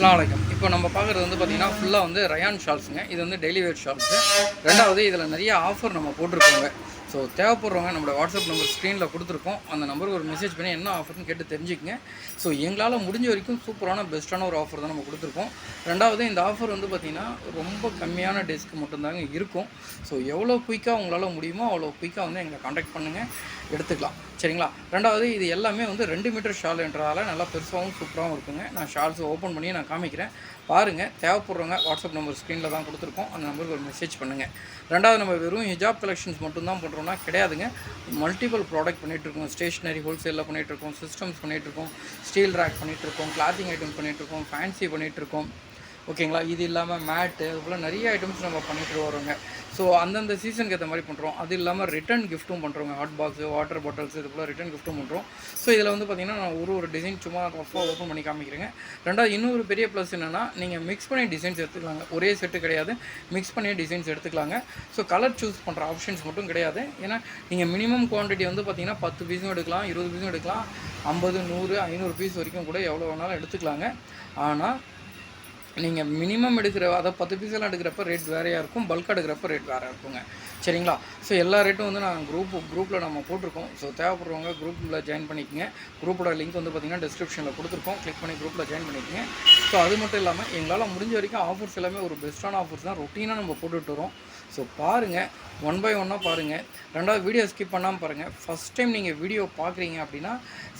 வணக்கம். இப்போ நம்ம பார்க்குறது வந்து பார்த்திங்கன்னா ஃபுல்லாக வந்து ரயான் ஷால்ஸுங்க. இது வந்து டெய்லி வேர் ஷால்ஸு. ரெண்டாவது இதில் நிறைய ஆஃபர் நம்ம போட்டிருக்கோங்க. ஸோ தேவைப்படுறவங்க நம்மளோட வாட்ஸ்அப் நம்பர் ஸ்க்ரீனில் கொடுத்துருக்கோம். அந்த நம்பருக்கு ஒரு மெசேஜ் பண்ணி என்ன ஆஃபர்னு கேட்டு தெரிஞ்சுக்கங்க. ஸோ எங்களால் முடிஞ்ச வரைக்கும் சூப்பரான பெஸ்ட்டான ஒரு ஆஃபர் தான் நம்ம கொடுத்துருக்கோம். ரெண்டாவது இந்த ஆஃபர் வந்து பார்த்திங்கன்னா ரொம்ப கம்மியான டேஸ்க்கு மட்டும்தாங்க இருக்கும். ஸோ எவ்வளோ குயிக்காக உங்களால் முடியுமோ அவ்வளோ குயிக்காக வந்து எங்களை காண்டாக்ட் பண்ணுங்கள், எடுத்துக்கலாம். சரிங்களா? ரெண்டாவது இது எல்லாமே வந்து 2 மீட்டர் ஷால்ன்றதால நல்லா பெருசாகவும் சூப்பராகவும் இருக்குங்க. நான் ஷால்ஸ் ஓப்பன் பண்ணி நான் காமிக்கிறேன், பாருங்கள். தேவைப்படுறவங்க வாட்ஸ்அப் நம்பர் ஸ்க்ரீனில் தான் கொடுத்துருக்கோம். அந்த நம்பருக்கு ஒரு மெசேஜ் பண்ணுங்கள். ரெண்டாவது நம்ம வெறும் ஹிஜாப் கலெக்ஷன்ஸ் மட்டும்தான் பண்ணுறோம்னா கிடையாதுங்க. மல்டிபிள் ப்ராடக்ட் பண்ணிகிட்ருக்கோம். ஸ்டேஷ்னரி ஹோல்சேலில் பண்ணிகிட்ருக்கோம், சிஸ்டம்ஸ் பண்ணிகிட்ருக்கோம், ஸ்டீல் ரேக் பண்ணிகிட்ருக்கோம், கிளாத்திங் ஐட்டம்ஸ் பண்ணிகிட்ருக்கோம், ஃபேன்சி பண்ணிகிட்ருக்கோம். ஓகேங்களா? இது இல்லாமல் மேட்டு, அதுபோல் நிறைய ஐட்டம்ஸ் நம்ம பண்ணிட்டு வரோங்க. ஸோ அந்தந்த சீசனுக்கு ஏற்ற மாதிரி பண்ணுறோம். அது இல்லாமல் ரிட்டன் கிஃப்ட்டும் பண்ணுறோங்க. ஹாட் பாக்ஸு, வாட்டர் பாட்டில்ஸ், இது போல் ரிட்டன் கிஃப்ட்டும் பண்ணுறோம். ஸோ இதில் வந்து பார்த்திங்கன்னா நான் ஒரு டிசைன் சும்மா ரஃபாக ஓப்பன் பண்ணி காமிக்கிறேங்க. ரெண்டாவது இன்னொரு பெரிய ப்ளஸ் என்னென்னா, நீங்கள் மிக்ஸ் பண்ணி டிசைன்ஸ் எடுத்துக்கலாங்க. ஒரே செட்டு கிடையாது, மிக்ஸ் பண்ணி டிசைன்ஸ் எடுத்துக்கலாங்க. ஸோ கலர் சூஸ் பண்ணுற ஆப்ஷன்ஸ் மட்டும் கிடையாது. ஏன்னா நீங்கள் மினிமம் குவான்டிட்டி வந்து பார்த்திங்கன்னா 10 பீஸும் எடுக்கலாம், 20 பீஸும் எடுக்கலாம், 50, 100, 500 பீஸ் வரைக்கும் கூட எவ்வளோ வேணாலும் எடுத்துக்கலாங்க. ஆனால் நீங்கள் மினிமம் எடுக்கிற, அதை 10 பீஸெல்லாம் எடுக்கிறப்ப ரேட் வேறையாக இருக்கும், பல்காக எடுக்கிறப்ப ரேட் வேறு இருக்குங்க. சரிங்களா? ஸோ எல்லா ரேட்டும் வந்து நான் குரூப்பில் நம்ம போட்டிருக்கோம். ஸோ தேவைப்படுறவங்க குரூப்பில் ஜாயின் பண்ணிக்கோங்க. குரூப்போட லிங்க் வந்து பார்த்திங்கன்னா டிஸ்கிரிப்ஷனில் கொடுத்துருக்கோம். கிளிக் பண்ணி குரூப்பில் ஜாயின் பண்ணிக்கோங்க. ஸோ அது மட்டும் இல்லாமல் எங்களால் முடிஞ்ச வரைக்கும் ஆஃபர்ஸ் எல்லாமே ஒரு பெஸ்ட்டான ஆஃபர்ஸ் தான் ரொட்டீனாக நம்ம போட்டுட்டு வரோம். ஸோ பாருங்கள், ஒன் பை ஒன்னாக பாருங்கள். ரெண்டாவது வீடியோ ஸ்கிப் பண்ணாமல் பாருங்கள். ஃபஸ்ட் டைம் நீங்கள் வீடியோ பார்க்குறீங்க அப்படின்னா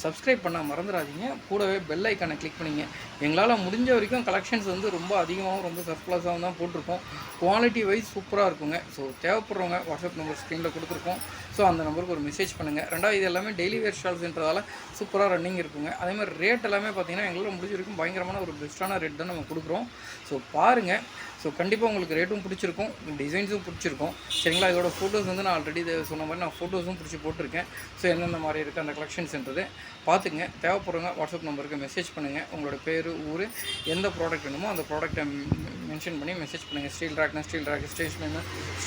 சப்ஸ்கிரைப் பண்ண மறந்துடாதீங்க. கூடவே பெல் ஐக்கானை கிளிக் பண்ணிங்க. எங்களால் முடிஞ்ச வரைக்கும் கலெக்ஷன்ஸ் வந்து ரொம்ப அதிகமாகவும் ரொம்ப சர்ப்ளஸாகவும் தான் போட்டிருக்கோம். குவாலிட்டி வைஸ் சூப்பராக இருக்குங்க. ஸோ தேவைப்படுறவங்க வாட்ஸ்அப் நம்பர் ஸ்க்ரீனில் கொடுத்துருக்கோம். ஸோ அந்த நம்பருக்கு ஒரு மெசேஜ் பண்ணுங்கள். ரெண்டாவது இது எல்லாமே டெய்லி வேர் ஷால்ஸ்ன்றதால சூப்பராக ரன்னிங் இருக்குங்க. அதேமாதிரி ரேட் எல்லாமே பார்த்திங்கன்னா எங்களால் முடிஞ்ச வரைக்கும் பயங்கரமான ஒரு பெஸ்ட்டான ரேட் தான் நம்ம கொடுக்குறோம். ஸோ பாருங்கள். ஸோ கண்டிப்பாக உங்களுக்கு ரேட்டும் பிடிச்சிருக்கும், டிசைன்ஸும் பிடிச்சிருக்கும். சரிங்களா? இதோட ஃபோட்டோஸ் வந்து நான் ஆல்ரெடி சொன்ன மாதிரி நான் ஃபோட்டோஸும் பிடிச்சி போட்டிருக்கேன். ஸோ எந்தெந்த மாதிரி இருக்குது அந்த கலெக்ஷன்ஸ்ன்றது பார்த்துங்க. தேவைப்படுறவங்க வாட்ஸ்அப் நம்பருக்கு மெசேஜ் பண்ணுங்கள். உங்களோட பேர், ஊர், எந்த ப்ராடக்ட் வேணுமோ அந்த ப்ராடக்ட்டை மென்ஷன் பண்ணி மெசேஜ் பண்ணுங்கள். ஸ்டீல் ரேக்னா ஸ்டீல் ரேக்,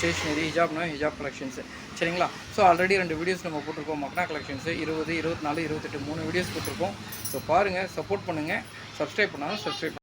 ஸ்டேஷ்னரி, ஹிஜாப்னா ஹிஜாப் கலெக்ஷன்ஸு. சரிங்களா? ஸோ ஆல்ரெடி 2 வீடியோஸ் நம்ம போட்டிருக்கோம். மக்னா கலெக்ஷன்ஸு 20, 24, 28 3 வீடியோஸ் போட்டிருக்கோம். ஸோ பாருங்கள், சப்போர்ட் பண்ணுங்கள். சப்ஸ்கிரைப் பண்ணாலும் சப்ஸ்கிரைப்